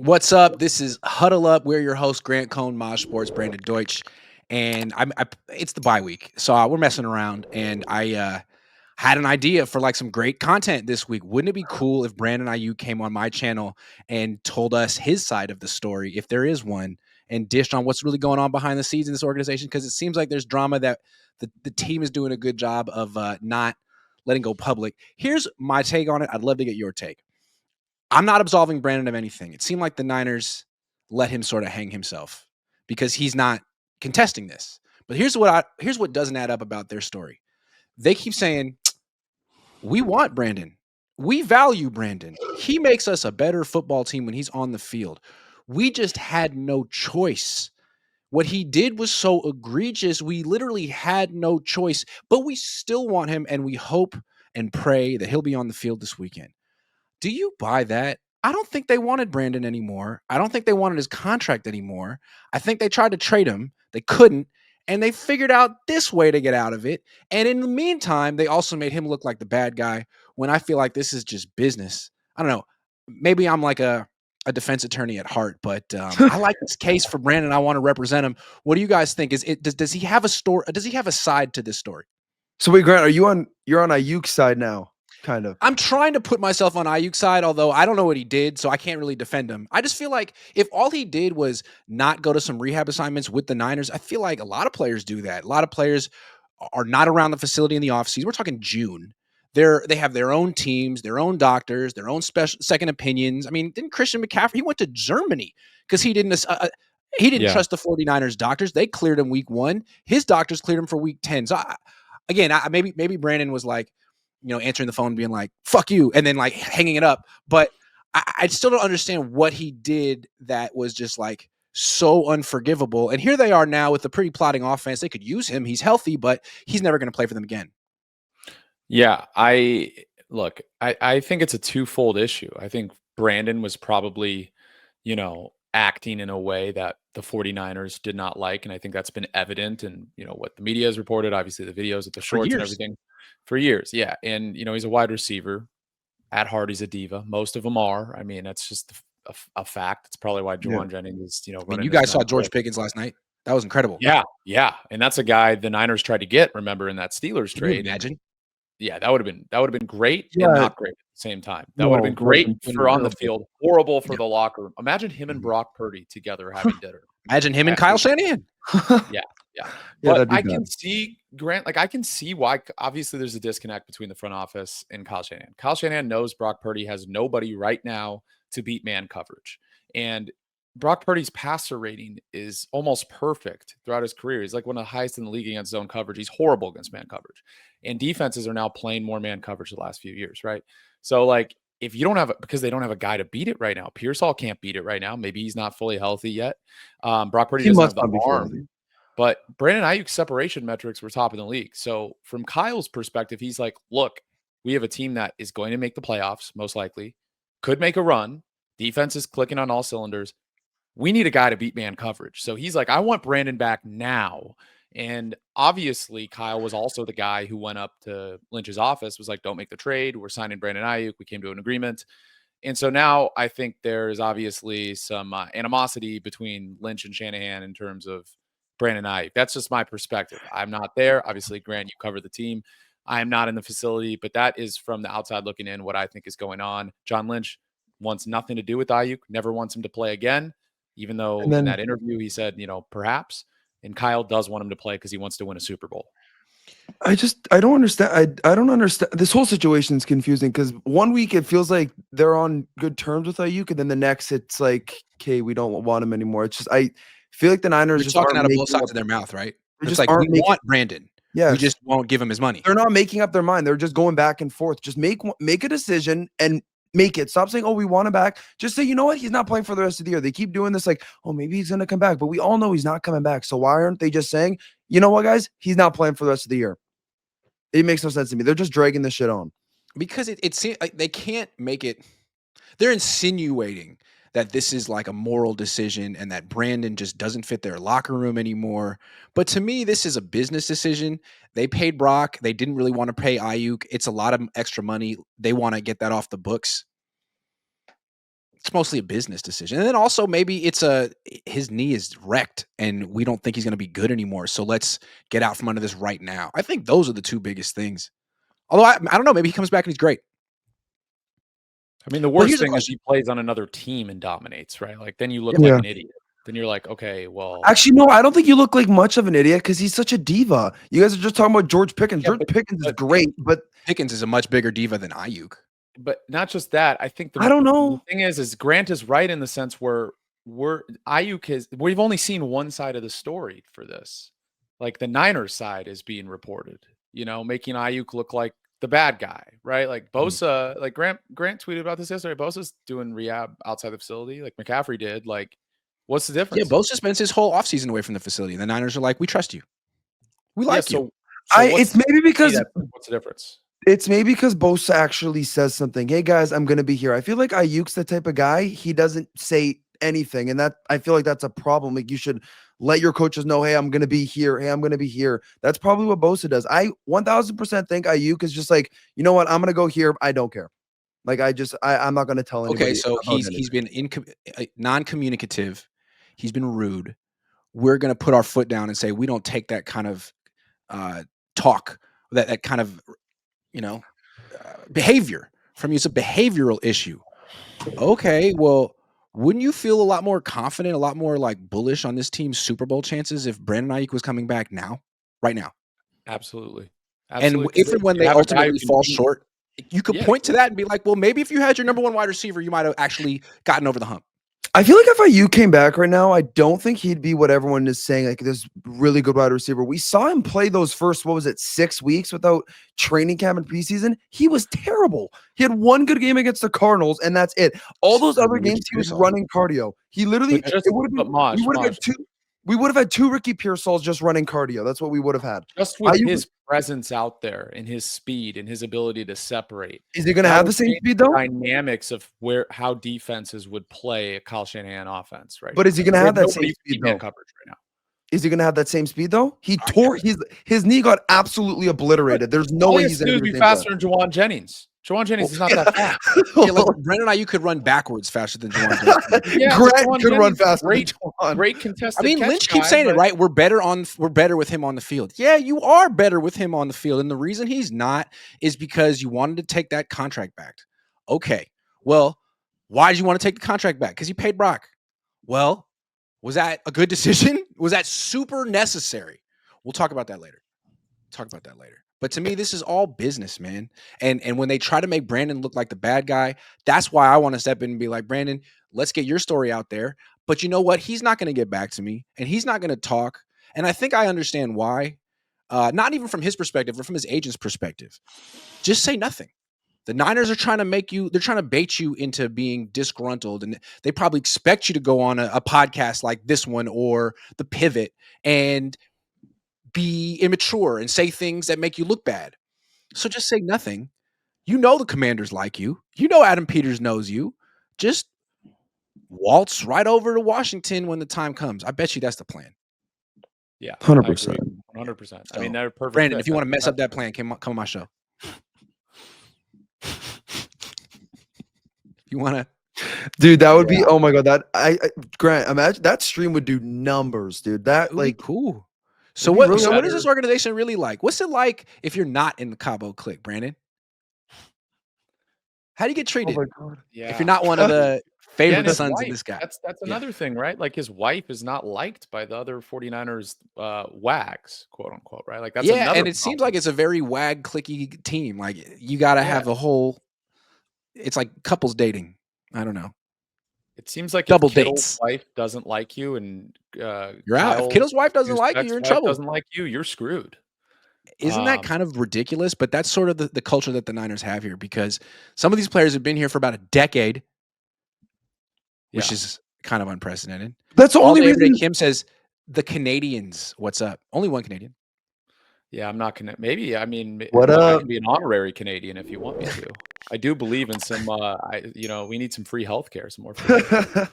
What's up? This is Huddle Up. We're your host, Grant Cohn, Maj Sports, Brandon Deutsch, and it's the bye week, so we're messing around, and I had an idea for like some great content this week. Wouldn't it be cool if Brandon Aiyuk came on my channel and told us his side of the story, if there is one, and dished on what's really going on behind the scenes in this organization? Because it seems like there's drama that the team is doing a good job of not letting go public. Here's my take on it. I'd love to get your take. I'm not absolving Brandon of anything. It seemed like the Niners let him sort of hang himself because he's not contesting this. But here's what doesn't add up about their story. They keep saying, "We want Brandon. We value Brandon. He makes us a better football team when he's on the field. We just had no choice. What he did was so egregious. We literally had no choice, but we still want him and we hope and pray that he'll be on the field this weekend." Do you buy that? I don't think they wanted Brandon anymore. I don't think they wanted his contract anymore. I think they tried to trade him. They couldn't. And they figured out this way to get out of it. And in the meantime, they also made him look like the bad guy when I feel like this is just business. I don't know. Maybe I'm like a defense attorney at heart, but I like this case for Brandon. I want to represent him. What do you guys think? Does he have a story? Does he have a side to this story? So wait, Grant, you're on Ayuk's side now, kind of. I'm trying to put myself on Ayuk's side, although I don't know what he did, so I can't really defend him. I just feel like if all he did was not go to some rehab assignments with the Niners, I feel like a lot of players do that. A lot of players are not around the facility in the offseason. We're talking June. They have their own teams, their own doctors, their own special second opinions. I mean, didn't Christian McCaffrey, he went to Germany because he didn't trust the 49ers doctors. They cleared him week 1. His doctors cleared him for week 10. So maybe Brandon was like, answering the phone being like, fuck you, and then like hanging it up. But I still don't understand what he did that was just like so unforgivable. And here they are now with a pretty plotting offense. They could use him. He's healthy, but he's never going to play for them again. Yeah, I think it's a twofold issue. I think Brandon was probably, acting in a way that the 49ers did not like. And I think that's been evident in, what the media has reported, obviously the videos of the shorts and everything for years. Yeah. And, he's a wide receiver. At heart, he's a diva. Most of them are. I mean, that's just a fact. It's probably why Juwan Jennings is, I mean, you guys saw George Pickens last night. That was incredible. Yeah. Yeah. And that's a guy the Niners tried to get, remember, in that Steelers trade. Can you imagine? Yeah, that would have been great and not great at the same time. That would have been great for on the field, horrible for the locker room. Imagine him and Brock Purdy together having dinner. Imagine him and Kyle Shanahan. Yeah. But I can see, Grant, I can see why. Obviously, there's a disconnect between the front office and Kyle Shanahan. Kyle Shanahan knows Brock Purdy has nobody right now to beat man coverage. And Brock Purdy's passer rating is almost perfect throughout his career. He's like one of the highest in the league against zone coverage. He's horrible against man coverage. And defenses are now playing more man coverage the last few years, right? So, if you don't have because they don't have a guy to beat it right now. Pearsall can't beat it right now. Maybe he's not fully healthy yet. Brock Purdy doesn't have the arm. But Brandon Aiyuk's separation metrics were top in the league. So from Kyle's perspective, he's like, look, we have a team that is going to make the playoffs, most likely, could make a run. Defense is clicking on all cylinders. We need a guy to beat man coverage. So he's like, I want Brandon back now. And obviously, Kyle was also the guy who went up to Lynch's office, was like, don't make the trade. We're signing Brandon Aiyuk. We came to an agreement. And so now I think there's obviously some animosity between Lynch and Shanahan in terms of Brandon Aiyuk. That's just my perspective. I'm not there. Obviously, Grant, you cover the team. I am not in the facility, but that is from the outside looking in what I think is going on. John Lynch wants nothing to do with Aiyuk, never wants him to play again, even though in that interview he said, perhaps. And Kyle does want him to play because he wants to win a Super Bowl. I don't understand. I don't understand. This whole situation is confusing because 1 week it feels like they're on good terms with Aiyuk, and then the next it's like, okay, we don't want him anymore. It's just I feel like the Niners just talking out of both sides of their mouth, right? It's like we want Brandon. Yeah, we just won't give him his money. They're not making up their mind. They're just going back and forth. Just make a decision and make it. Stop saying, oh, we want him back. Just say, you know what? He's not playing for the rest of the year. They keep doing this like, oh, maybe he's going to come back. But we all know he's not coming back. So why aren't they just saying, you know what, guys? He's not playing for the rest of the year. It makes no sense to me. They're just dragging this shit on. Because it seems like they can't make it. They're insinuating that this is like a moral decision and that Brandon just doesn't fit their locker room anymore. But to me, this is a business decision. They paid Brock. They didn't really want to pay Aiyuk. It's a lot of extra money. They want to get that off the books. It's mostly a business decision. And then also maybe his knee is wrecked and we don't think he's going to be good anymore. So let's get out from under this right now. I think those are the two biggest things. Although I don't know, maybe he comes back and he's great. I mean, the worst thing is he plays on another team and dominates, right? Like then you look like an idiot. Then you're like, okay, well. Actually, no, I don't think you look like much of an idiot because he's such a diva. You guys are just talking about George Pickens. George Pickens is great, but Pickens is a much bigger diva than Aiyuk. But not just that. I think I don't know. The thing is Grant is right in the sense where we've only seen one side of the story for this. Like the Niners side is being reported, making Aiyuk look like the bad guy, right? Like Bosa, like Grant tweeted about this yesterday. Bosa's doing rehab outside the facility, like McCaffrey did. Like, what's the difference? Yeah, Bosa spends his whole offseason away from the facility. The Niners are like, we trust you. We like you. It's maybe because what's the difference? It's maybe because Bosa actually says something. Hey guys, I'm gonna be here. I feel like Ayuk's the type of guy, he doesn't say anything. And that I feel like that's a problem. Like you should let your coaches know, hey, I'm gonna be here. Hey, I'm gonna be here. That's probably what Bosa does. I 1000% think Aiyuk is just like, you know what, I'm gonna go here. I don't care. Like I'm not gonna tell anybody. Okay, so he's been non-communicative. He's been rude. We're gonna put our foot down and say we don't take that kind of talk, that kind of behavior from you. It's a behavioral issue. Okay, well, wouldn't you feel a lot more confident, a lot more like bullish on this team's Super Bowl chances if Brandon Aiyuk was coming back right now? Absolutely. And if and when they ultimately fall short, you could point to that and be like, well, maybe if you had your number one wide receiver, you might have actually gotten over the hump. I feel like if Aiyuk came back right now, I don't think he'd be what everyone is saying, like this really good wide receiver. We saw him play those first, 6 weeks without training camp and preseason. He was terrible. He had one good game against the Cardinals, and that's it. All those other games, he was running cardio. He literally, we would have had two Ricky Pearsalls just running cardio. That's what we would have had. Just with his presence out there and his speed and his ability to separate. Is he going to have the same speed though? Dynamics of how defenses would play a Kyle Shanahan offense, right? But is he going to have that same speed though? Coverage right now. Is he going to have that same speed though? He tore his knee got absolutely obliterated. There's no way he's going to be faster than Juwan Jennings. Juwan Jennings is not that fast. Brandon Aiyuk could run backwards faster than Juwan Jennings. Grant could run faster. Great contested. I mean, Lynch keeps saying it, right? We're better with him on the field. Yeah, you are better with him on the field, and the reason he's not is because you wanted to take that contract back. Okay, well, why did you want to take the contract back? Because you paid Brock. Well, was that a good decision? Was that super necessary? We'll talk about that later. But to me, this is all business, man. And when they try to make Brandon look like the bad guy, that's why I want to step in and be like, Brandon, let's get your story out there. But you know what? He's not going to get back to me, and he's not going to talk. And I think I understand why. Not even from his perspective, but from his agent's perspective. Just say nothing. The Niners are trying to they're trying to bait you into being disgruntled. And they probably expect you to go on a podcast like this one or The Pivot and be immature and say things that make you look bad. So just say nothing. You know the Commanders like you. You know Adam Peters knows you. Just waltz right over to Washington when the time comes. I bet you that's the plan. Yeah, 100%. 100%. I mean, they're perfect. Brandon, if you want to mess up that plan, come on my show. You want to? Dude, that would be, oh my God. Grant, imagine that stream would do numbers, dude. That like cool. So what is this organization really like? What's it like if you're not in the Cabo clique, Brandon? How do you get treated? Oh my God. If you're not one of the favorite sons of this guy? That's another thing, right? Like his wife is not liked by the other 49ers wags, quote unquote, right? Like that's another and it seems like it's a very wag clicky team. Like you got to have a whole. It's like couples dating. I don't know. It seems like double if Kittle's dates. Wife doesn't like you, and you're out. If Kittle's wife doesn't like you, you're in trouble. Doesn't like you, you're screwed. Isn't that kind of ridiculous? But that's sort of the culture that the Niners have here, because some of these players have been here for about a decade, which is kind of unprecedented. That's the only reason. Kim says the Canadians. What's up? Only one Canadian. Yeah, I'm not gonna. Maybe I mean, what I can be an honorary Canadian if you want me to. I do believe in some. We need some free healthcare, some more free healthcare.